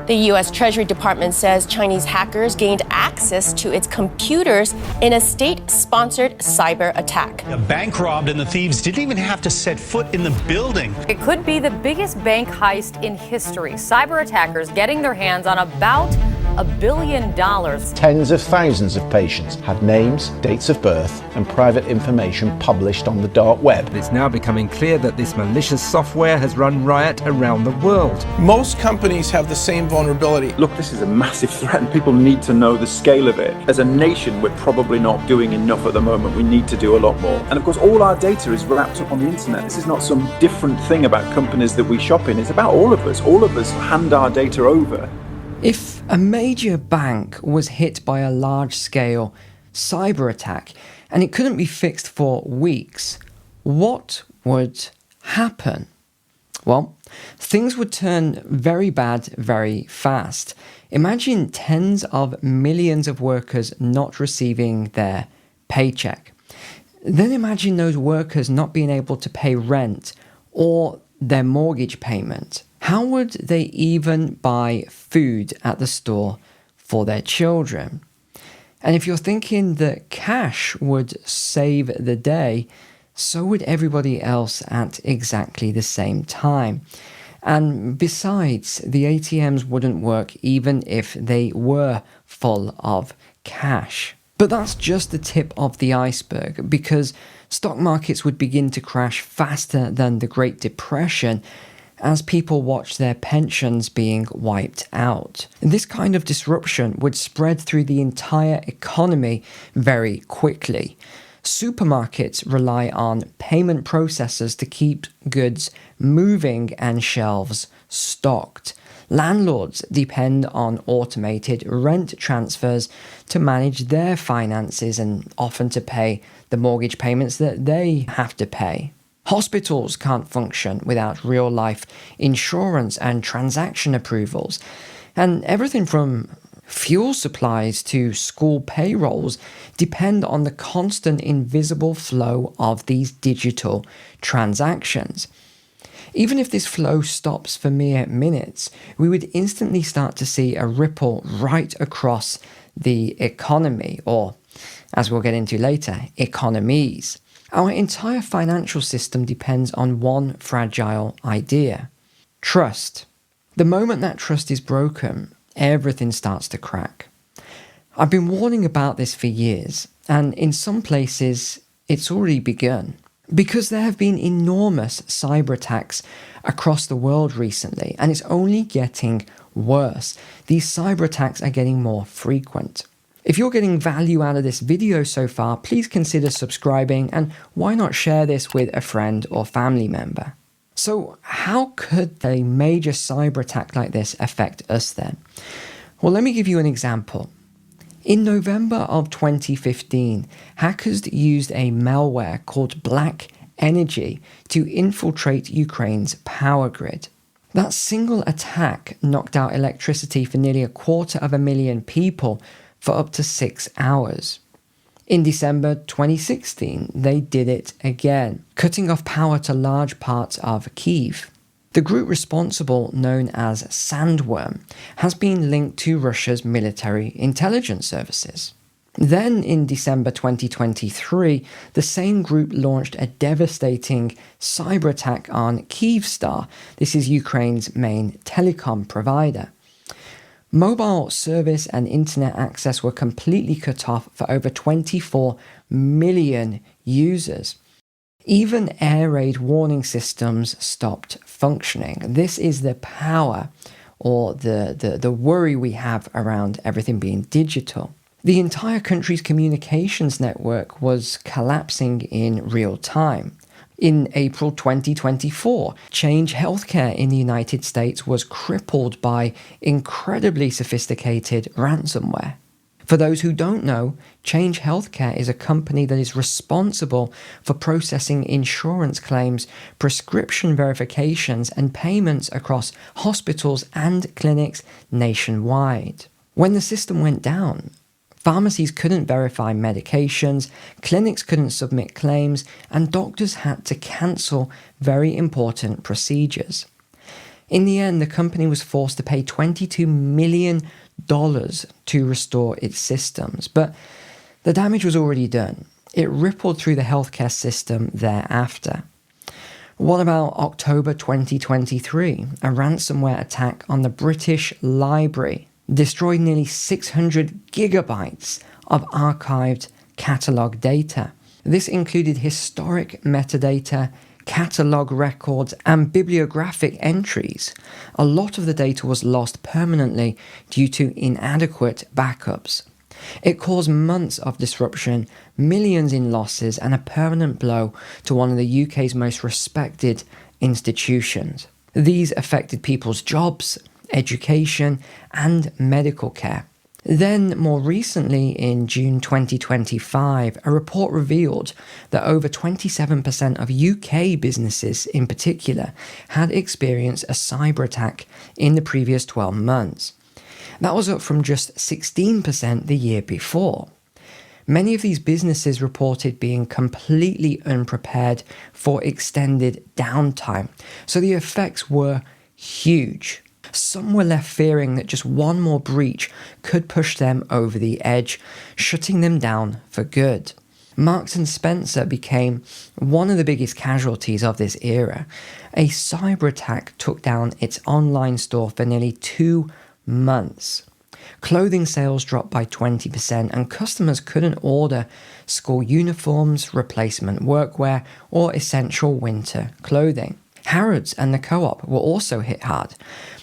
The U.S. Treasury Department says Chinese hackers gained access to its computers in a state-sponsored cyber attack. A bank robbed and the thieves didn't even have to set foot in the building. It could be the biggest bank heist in history. Cyber attackers getting their hands on about $1 billion. Tens of thousands of patients had names, dates of birth, and private information published on the dark web. It's now becoming clear that this malicious software has run riot around the world. Most companies have the same vulnerability. Look, this is a massive threat and people need to know the scale of it. As a nation, we're probably not doing enough at the moment. We need to do a lot more. And of course, all our data is wrapped up on the internet. This is not some different thing about companies that we shop in. It's about all of us. All of us hand our data over. If a major bank was hit by a large-scale cyber attack and it couldn't be fixed for weeks, what would happen? Well, things would turn very bad very fast. Imagine tens of millions of workers not receiving their paycheck. Then imagine those workers not being able to pay rent or their mortgage payment. How would they even buy food at the store for their children? And if you're thinking that cash would save the day, so would everybody else at exactly the same time. And besides, the ATMs wouldn't work even if they were full of cash. But that's just the tip of the iceberg, because stock markets would begin to crash faster than the Great Depression as people watch their pensions being wiped out. This kind of disruption would spread through the entire economy very quickly. Supermarkets rely on payment processors to keep goods moving and shelves stocked. Landlords depend on automated rent transfers to manage their finances and often to pay the mortgage payments that they have to pay. Hospitals can't function without real-life insurance and transaction approvals. And everything from fuel supplies to school payrolls depend on the constant invisible flow of these digital transactions. Even if this flow stops for mere minutes, we would instantly start to see a ripple right across the economy, or, as we'll get into later, economies. Our entire financial system depends on one fragile idea: trust. The moment that trust is broken, everything starts to crack. I've been warning about this for years, and in some places, it's already begun. Because there have been enormous cyber attacks across the world recently, and it's only getting worse. These cyber attacks are getting more frequent. If you're getting value out of this video so far, please consider subscribing, and why not share this with a friend or family member? So how could a major cyber attack like this affect us then? Well, let me give you an example. In November of 2015, hackers used a malware called Black Energy to infiltrate Ukraine's power grid. That single attack knocked out electricity for nearly 250,000 people for up to 6 hours. In December 2016, they did it again, cutting off power to large parts of Kyiv. The group responsible, known as Sandworm, has been linked to Russia's military intelligence services. Then, in December 2023, the same group launched a devastating cyber attack on Kyivstar. This is Ukraine's main telecom provider. Mobile service and internet access were completely cut off for over 24 million users. Even air raid warning systems stopped functioning. This is the power or the worry we have around everything being digital. The entire country's communications network was collapsing in real time. In April 2024, Change Healthcare in the United States was crippled by incredibly sophisticated ransomware. For those who don't know, Change Healthcare is a company that is responsible for processing insurance claims, prescription verifications, and payments across hospitals and clinics nationwide. When the system went down, pharmacies couldn't verify medications, clinics couldn't submit claims, and doctors had to cancel very important procedures. In the end, the company was forced to pay $22 million to restore its systems, but the damage was already done. It rippled through the healthcare system thereafter. What about October 2023? A ransomware attack on the British Library destroyed nearly 600 gigabytes of archived catalogue data. This included historic metadata, catalogue records, and bibliographic entries. A lot of the data was lost permanently due to inadequate backups. It caused months of disruption, millions in losses, and a permanent blow to one of the UK's most respected institutions. These affected people's jobs, education, and medical care. Then, more recently, in June 2025, a report revealed that over 27% of UK businesses in particular had experienced a cyber attack in the previous 12 months. That was up from just 16% the year before. Many of these businesses reported being completely unprepared for extended downtime, so the effects were huge. Some were left fearing that just one more breach could push them over the edge, shutting them down for good. Marks & Spencer became one of the biggest casualties of this era. A cyber attack took down its online store for nearly 2 months. Clothing sales dropped by 20%, and customers couldn't order school uniforms, replacement workwear, or essential winter clothing. Harrods and the Co-op were also hit hard.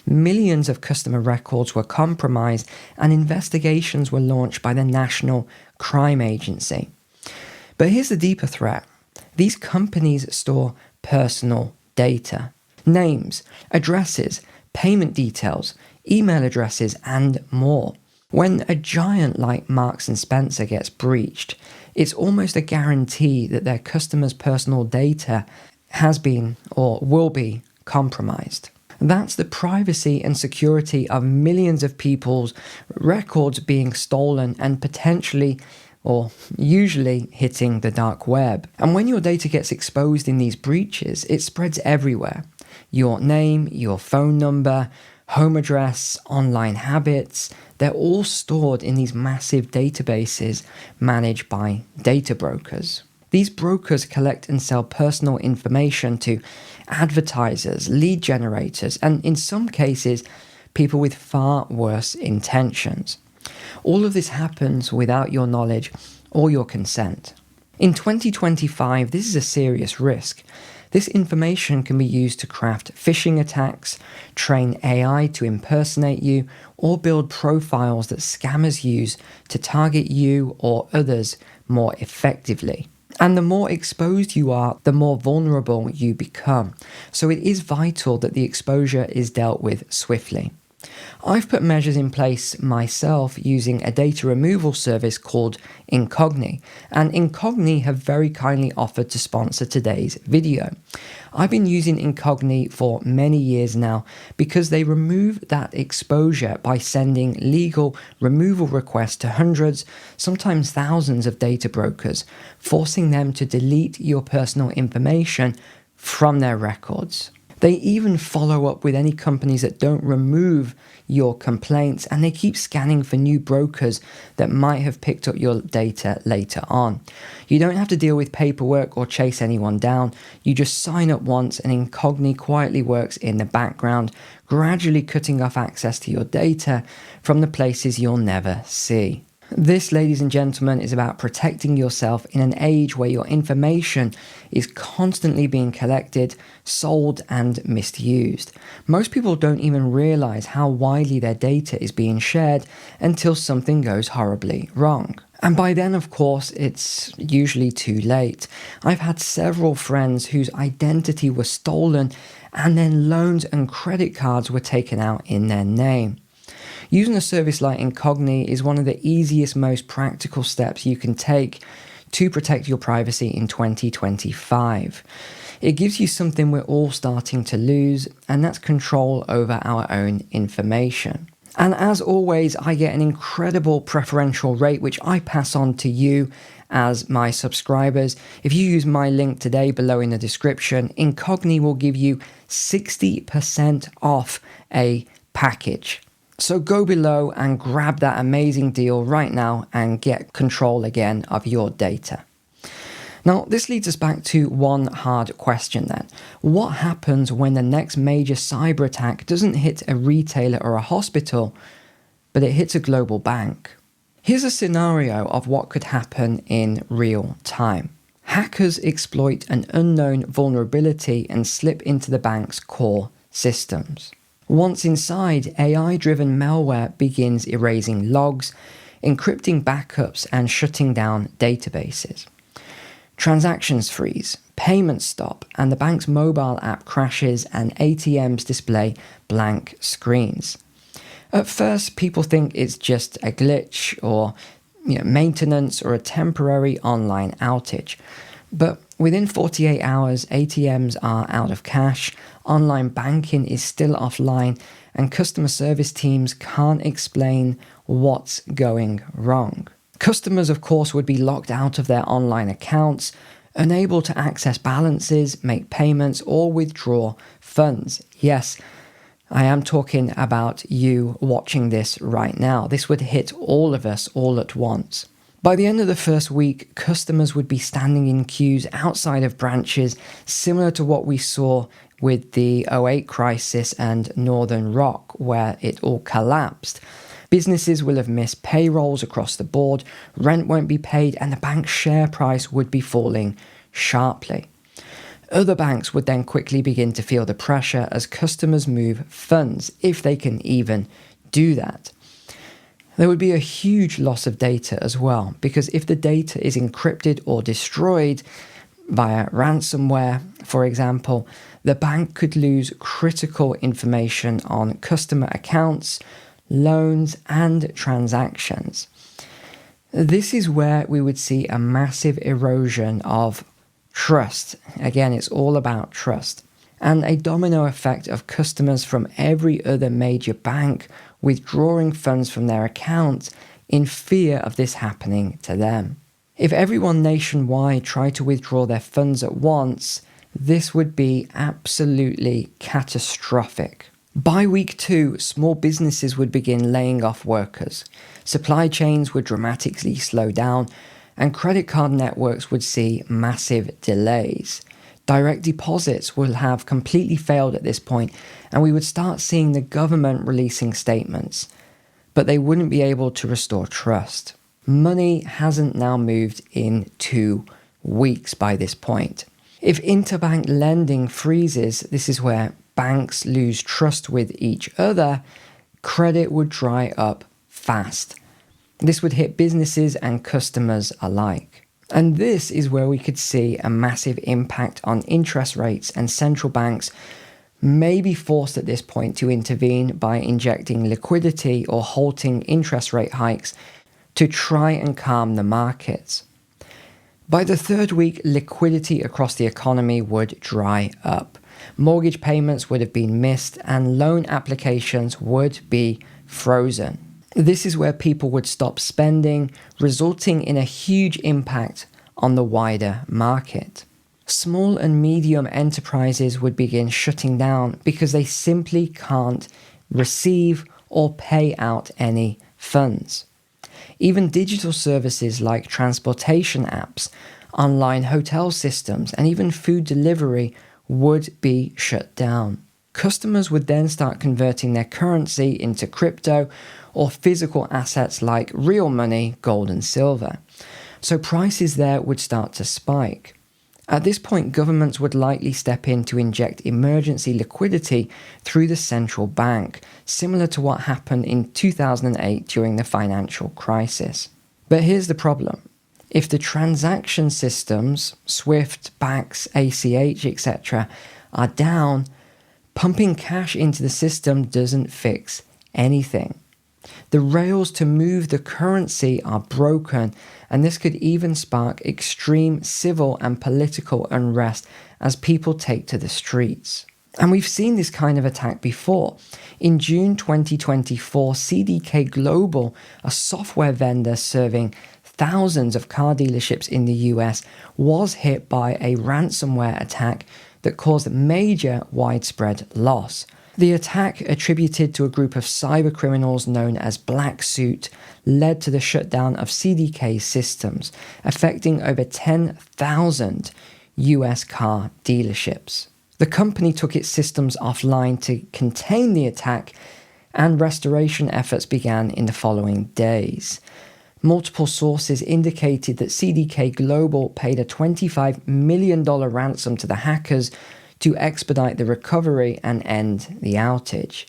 Millions of customer records were compromised, and investigations were launched by the National Crime Agency. But here's the deeper threat. These companies store personal data. Names, addresses, payment details, email addresses, and more. When a giant like Marks & Spencer gets breached, it's almost a guarantee that their customers' personal data has been or will be compromised. That's the privacy and security of millions of people's records being stolen and potentially or usually hitting the dark web. And when your data gets exposed in these breaches, it spreads everywhere. Your name, your phone number, home address, online habits, they're all stored in these massive databases managed by data brokers. These brokers collect and sell personal information to advertisers, lead generators, and in some cases, people with far worse intentions. All of this happens without your knowledge or your consent. In 2025, this is a serious risk. This information can be used to craft phishing attacks, train AI to impersonate you, or build profiles that scammers use to target you or others more effectively. And the more exposed you are, the more vulnerable you become. So it is vital that the exposure is dealt with swiftly. I've put measures in place myself using a data removal service called Incogni, and Incogni have very kindly offered to sponsor today's video. I've been using Incogni for many years now because they remove that exposure by sending legal removal requests to hundreds, sometimes thousands of data brokers, forcing them to delete your personal information from their records. They even follow up with any companies that don't remove your complaints, and they keep scanning for new brokers that might have picked up your data later on. You don't have to deal with paperwork or chase anyone down. You just sign up once and Incogni quietly works in the background, gradually cutting off access to your data from the places you'll never see. This, ladies and gentlemen, is about protecting yourself in an age where your information is constantly being collected, sold, and misused. Most people don't even realize how widely their data is being shared until something goes horribly wrong. And by then, of course, it's usually too late. I've had several friends whose identity was stolen and then loans and credit cards were taken out in their name. Using a service like Incogni is one of the easiest, most practical steps you can take to protect your privacy in 2025. It gives you something we're all starting to lose, and that's control over our own information. And as always, I get an incredible preferential rate, which I pass on to you as my subscribers. If you use my link today below in the description, Incogni will give you 60% off a package. So go below and grab that amazing deal right now and get control again of your data. Now, this leads us back to one hard question then. What happens when the next major cyber attack doesn't hit a retailer or a hospital, but it hits a global bank? Here's a scenario of what could happen in real time. Hackers exploit an unknown vulnerability and slip into the bank's core systems. Once inside, AI-driven malware begins erasing logs, encrypting backups, and shutting down databases. Transactions freeze, payments stop, and the bank's mobile app crashes and ATMs display blank screens. At first, people think it's just a glitch or maintenance or a temporary online outage. But within 48 hours, ATMs are out of cash, online banking is still offline, and customer service teams can't explain what's going wrong. Customers, of course, would be locked out of their online accounts, unable to access balances, make payments, or withdraw funds. Yes, I am talking about you watching this right now. This would hit all of us all at once. By the end of the first week, customers would be standing in queues outside of branches, similar to what we saw with the 2008 crisis and Northern Rock, where it all collapsed. Businesses will have missed payrolls across the board, rent won't be paid, and the bank's share price would be falling sharply. Other banks would then quickly begin to feel the pressure as customers move funds, if they can even do that. There would be a huge loss of data as well, because if the data is encrypted or destroyed via ransomware, for example, the bank could lose critical information on customer accounts, loans, and transactions. This is where we would see a massive erosion of trust. Again, it's all about trust. And a domino effect of customers from every other major bank withdrawing funds from their accounts in fear of this happening to them. If everyone nationwide tried to withdraw their funds at once, this would be absolutely catastrophic. By week 2, small businesses would begin laying off workers. Supply chains would dramatically slow down, and credit card networks would see massive delays. Direct deposits will have completely failed at this point, and we would start seeing the government releasing statements, but they wouldn't be able to restore trust. Money hasn't now moved in 2 weeks by this point. If interbank lending freezes, this is where banks lose trust with each other, credit would dry up fast. This would hit businesses and customers alike. And this is where we could see a massive impact on interest rates, and central banks may be forced at this point to intervene by injecting liquidity or halting interest rate hikes to try and calm the markets. By the 3rd week, liquidity across the economy would dry up. Mortgage payments would have been missed, and loan applications would be frozen. This is where people would stop spending, resulting in a huge impact on the wider market. Small and medium enterprises would begin shutting down because they simply can't receive or pay out any funds. Even digital services like transportation apps, online hotel systems, and even food delivery would be shut down. Customers would then start converting their currency into crypto or physical assets like real money, gold and silver. So prices there would start to spike. At this point, governments would likely step in to inject emergency liquidity through the central bank, similar to what happened in 2008 during the financial crisis. But here's the problem. If the transaction systems, SWIFT, BACS, ACH, etc., are down, pumping cash into the system doesn't fix anything. The rails to move the currency are broken, and this could even spark extreme civil and political unrest as people take to the streets. And we've seen this kind of attack before. In June 2024, CDK Global, a software vendor serving thousands of car dealerships in the US was hit by a ransomware attack that caused major widespread loss. The attack, attributed to a group of cybercriminals known as Black Suit, led to the shutdown of CDK systems, affecting over 10,000 US car dealerships. The company took its systems offline to contain the attack, and restoration efforts began in the following days. Multiple sources indicated that CDK Global paid a $25 million ransom to the hackers to expedite the recovery and end the outage.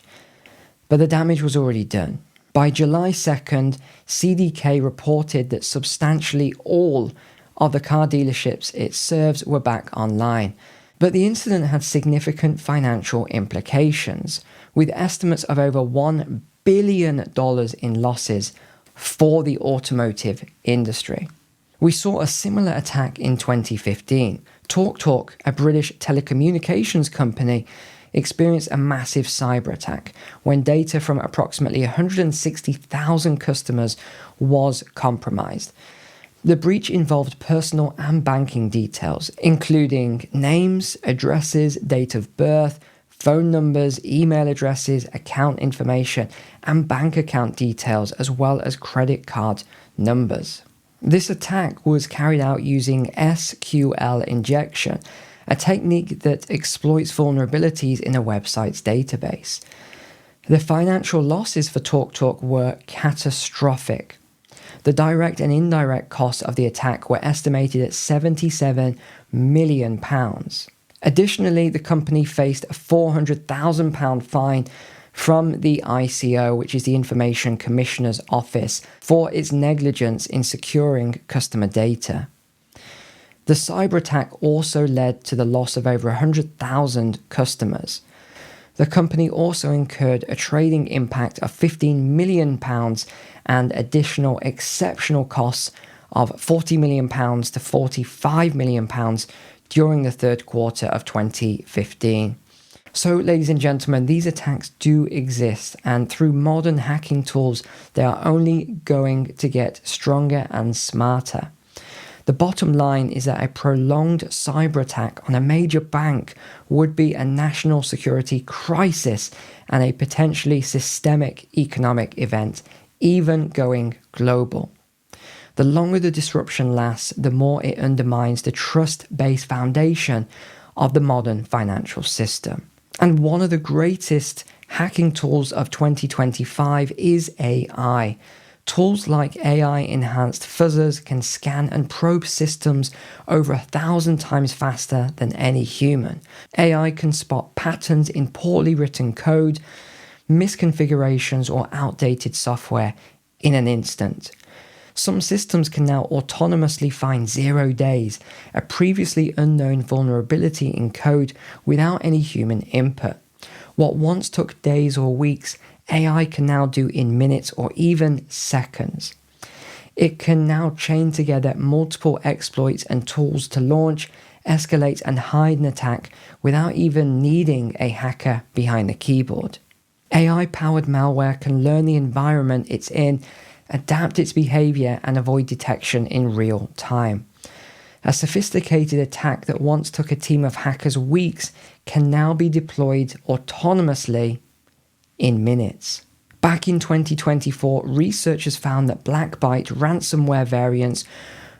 But the damage was already done. By July 2nd, CDK reported that substantially all of the car dealerships it serves were back online. But the incident had significant financial implications, with estimates of over $1 billion in losses for the automotive industry. We saw a similar attack in 2015. TalkTalk, a British telecommunications company, experienced a massive cyber attack when data from approximately 160,000 customers was compromised. The breach involved personal and banking details, including names, addresses, date of birth, phone numbers, email addresses, account information, and bank account details, as well as credit card numbers. This attack was carried out using SQL injection, a technique that exploits vulnerabilities in a website's database. The financial losses for TalkTalk were catastrophic. The direct and indirect costs of the attack were estimated at £77 million. Additionally, the company faced a £400,000 fine from the ICO, which is the Information Commissioner's Office, for its negligence in securing customer data. The cyber attack also led to the loss of over 100,000 customers. The company also incurred a trading impact of £15 million and additional exceptional costs of £40 million to £45 million during the third quarter of 2015. So, ladies and gentlemen, these attacks do exist, and through modern hacking tools, they are only going to get stronger and smarter. The bottom line is that a prolonged cyber attack on a major bank would be a national security crisis and a potentially systemic economic event, even going global. The longer the disruption lasts, the more it undermines the trust-based foundation of the modern financial system. And one of the greatest hacking tools of 2025 is AI. Tools like AI-enhanced fuzzers can scan and probe systems over 1,000 times faster than any human. AI can spot patterns in poorly written code, misconfigurations, or outdated software in an instant. Some systems can now autonomously find 0 days, a previously unknown vulnerability in code without any human input. What once took days or weeks, AI can now do in minutes or even seconds. It can now chain together multiple exploits and tools to launch, escalate, and hide an attack without even needing a hacker behind the keyboard. AI-powered malware can learn the environment it's in, adapt its behavior, and avoid detection in real time. A sophisticated attack that once took a team of hackers weeks can now be deployed autonomously in minutes. Back in 2024, researchers found that Blackbyte ransomware variants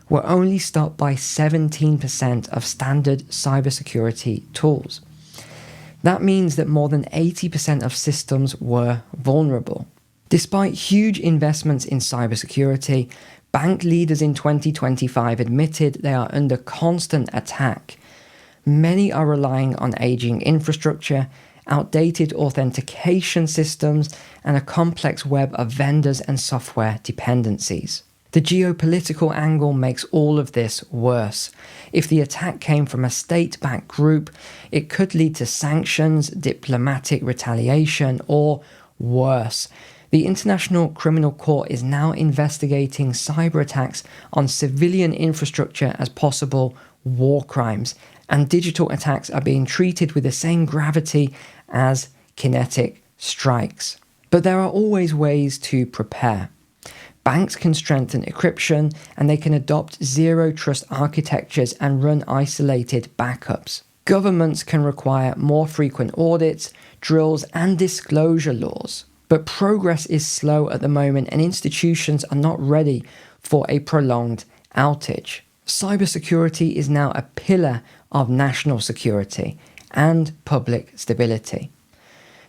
were only stopped by 17% of standard cybersecurity tools. That means that more than 80% of systems were vulnerable. Despite huge investments in cybersecurity, bank leaders in 2025 admitted they are under constant attack. Many are relying on aging infrastructure, outdated authentication systems, and a complex web of vendors and software dependencies. The geopolitical angle makes all of this worse. If the attack came from a state-backed group, it could lead to sanctions, diplomatic retaliation, or worse. The International Criminal Court is now investigating cyber attacks on civilian infrastructure as possible war crimes, and digital attacks are being treated with the same gravity as kinetic strikes. But there are always ways to prepare. Banks can strengthen encryption, and they can adopt zero-trust architectures and run isolated backups. Governments can require more frequent audits, drills, and disclosure laws. But progress is slow at the moment, and institutions are not ready for a prolonged outage. Cybersecurity is now a pillar of national security and public stability.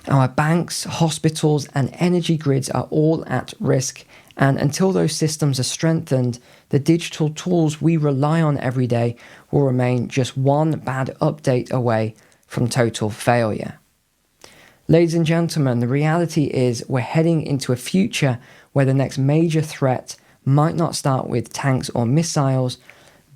Our banks, hospitals, and energy grids are all at risk, and until those systems are strengthened, the digital tools we rely on every day will remain just one bad update away from total failure. Ladies and gentlemen, the reality is we're heading into a future where the next major threat might not start with tanks or missiles,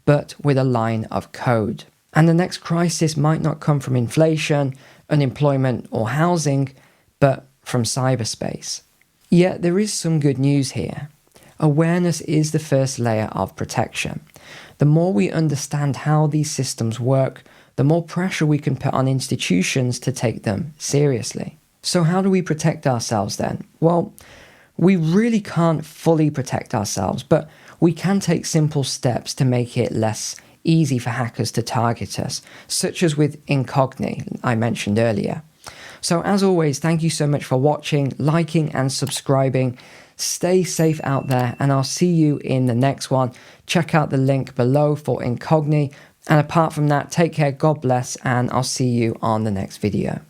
but with a line of code. And the next crisis might not come from inflation, unemployment, or housing, but from cyberspace. Yet there is some good news here. Awareness is the first layer of protection. The more we understand how these systems work, the more pressure we can put on institutions to take them seriously. So how do we protect ourselves then? Well, we really can't fully protect ourselves, but we can take simple steps to make it less easy for hackers to target us, such as with Incognito I mentioned earlier. So as always, thank you so much for watching, liking, and subscribing. Stay safe out there, and I'll see you in the next one. Check out the link below for Incognito. And apart from that, take care, God bless, and I'll see you on the next video.